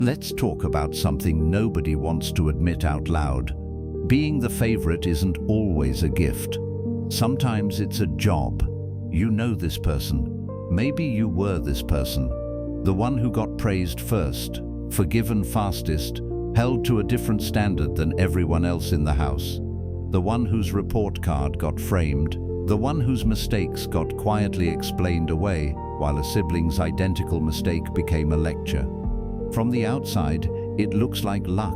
Let's talk about something nobody wants to admit out loud. Being the favorite isn't always a gift. Sometimes it's a job. You know this person. Maybe you were this person. The one who got praised first, forgiven fastest, held to a different standard than everyone else in the house. The one whose report card got framed. The one whose mistakes got quietly explained away while a sibling's identical mistake became a lecture. From the outside, it looks like luck.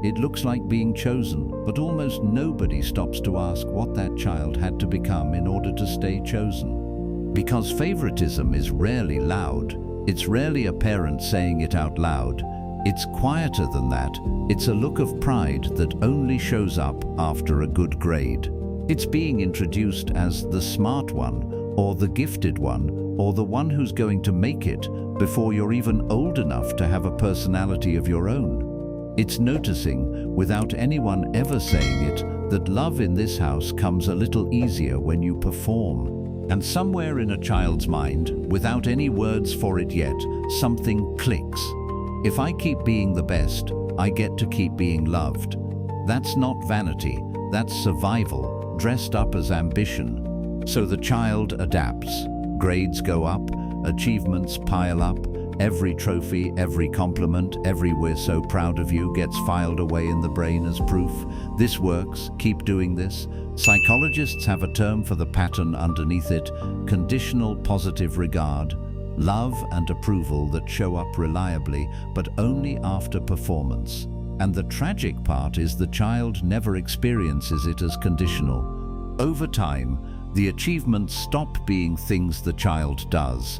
It looks like being chosen, but almost nobody stops to ask what that child had to become in order to stay chosen. Because favoritism is rarely loud. It's rarely a parent saying it out loud. It's quieter than that. It's a look of pride that only shows up after a good grade. It's being introduced as the smart one, or the gifted one, or the one who's going to make it before you're even old enough to have a personality of your own. It's noticing, without anyone ever saying it, that love in this house comes a little easier when you perform. And somewhere in a child's mind, without any words for it yet, something clicks. If I keep being the best, I get to keep being loved. That's not vanity, that's survival, dressed up as ambition. So the child adapts. Grades go up, achievements pile up, every trophy, every compliment, every "we're so proud of you" gets filed away in the brain as proof. This works, keep doing this. Psychologists have a term for the pattern underneath it: conditional positive regard. Love and approval that show up reliably, but only after performance. And the tragic part is the child never experiences it as conditional. Over time, the achievements stop being things the child does.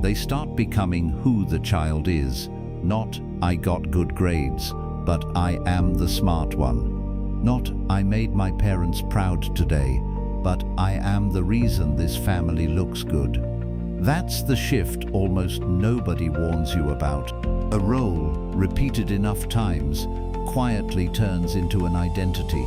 They start becoming who the child is. Not "I got good grades," but "I am the smart one." Not "I made my parents proud today," but "I am the reason this family looks good." That's the shift almost nobody warns you about. A role, repeated enough times, quietly turns into an identity.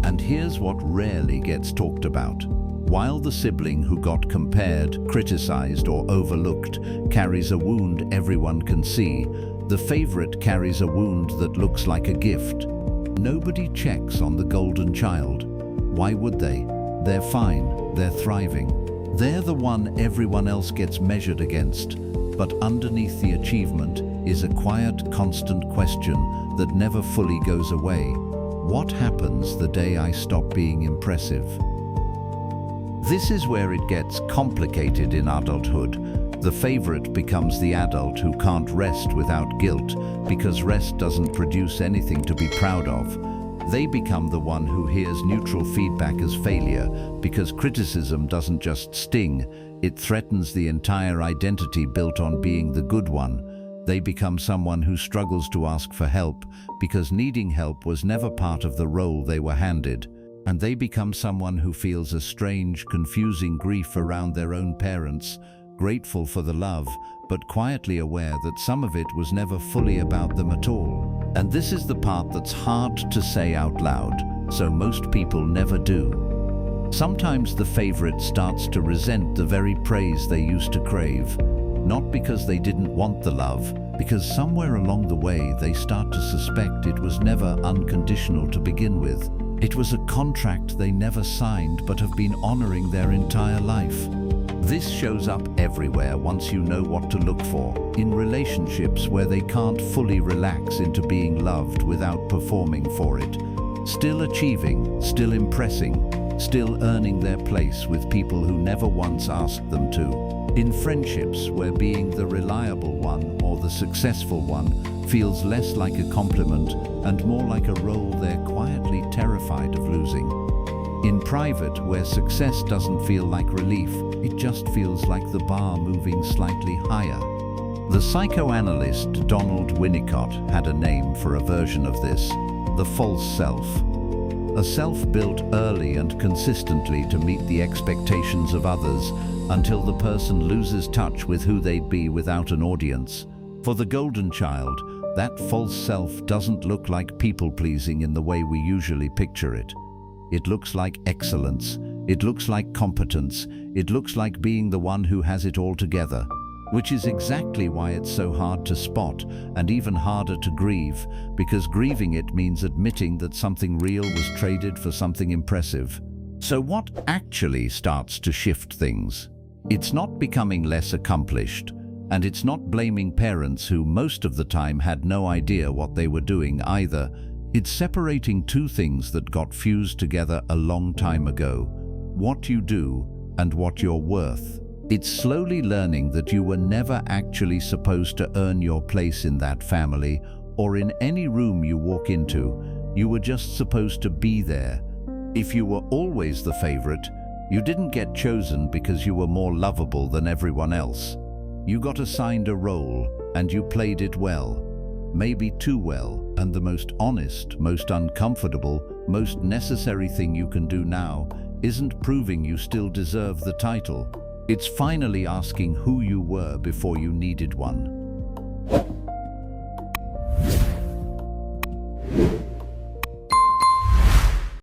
And here's what rarely gets talked about. While the sibling who got compared, criticized, or overlooked carries a wound everyone can see, the favorite carries a wound that looks like a gift. Nobody checks on the golden child. Why would they? They're fine, they're thriving. They're the one everyone else gets measured against. But underneath the achievement is a quiet, constant question that never fully goes away. What happens the day I stop being impressive? This is where it gets complicated in adulthood. The favorite becomes the adult who can't rest without guilt, because rest doesn't produce anything to be proud of. They become the one who hears neutral feedback as failure, because criticism doesn't just sting, it threatens the entire identity built on being the good one. They become someone who struggles to ask for help, because needing help was never part of the role they were handed. And they become someone who feels a strange, confusing grief around their own parents, grateful for the love, but quietly aware that some of it was never fully about them at all. And this is the part that's hard to say out loud, so most people never do. Sometimes the favorite starts to resent the very praise they used to crave, not because they didn't want the love, because somewhere along the way they start to suspect it was never unconditional to begin with. It was a contract they never signed but have been honoring their entire life. This shows up everywhere once you know what to look for. In relationships where they can't fully relax into being loved without performing for it. Still achieving, still impressing, still earning their place with people who never once asked them to. In friendships where being the reliable one or the successful one feels less like a compliment and more like a role they're quietly terrified of losing. In private, where success doesn't feel like relief, it just feels like the bar moving slightly higher. The psychoanalyst Donald Winnicott had a name for a version of this: the false self. A self built early and consistently to meet the expectations of others until the person loses touch with who they'd be without an audience. For the golden child, that false self doesn't look like people-pleasing in the way we usually picture it. It looks like excellence. It looks like competence. It looks like being the one who has it all together. which is exactly why it's so hard to spot and even harder to grieve, because grieving it means admitting that something real was traded for something impressive. So what actually starts to shift things? It's not becoming less accomplished, and it's not blaming parents who most of the time had no idea what they were doing either. It's separating two things that got fused together a long time ago: what you do and what you're worth. It's slowly learning that you were never actually supposed to earn your place in that family or in any room you walk into. You were just supposed to be there. If you were always the favorite, you didn't get chosen because you were more lovable than everyone else. You got assigned a role and you played it well. Maybe too well, and the most honest, most uncomfortable, most necessary thing you can do now isn't proving you still deserve the title. It's finally asking who you were before you needed one.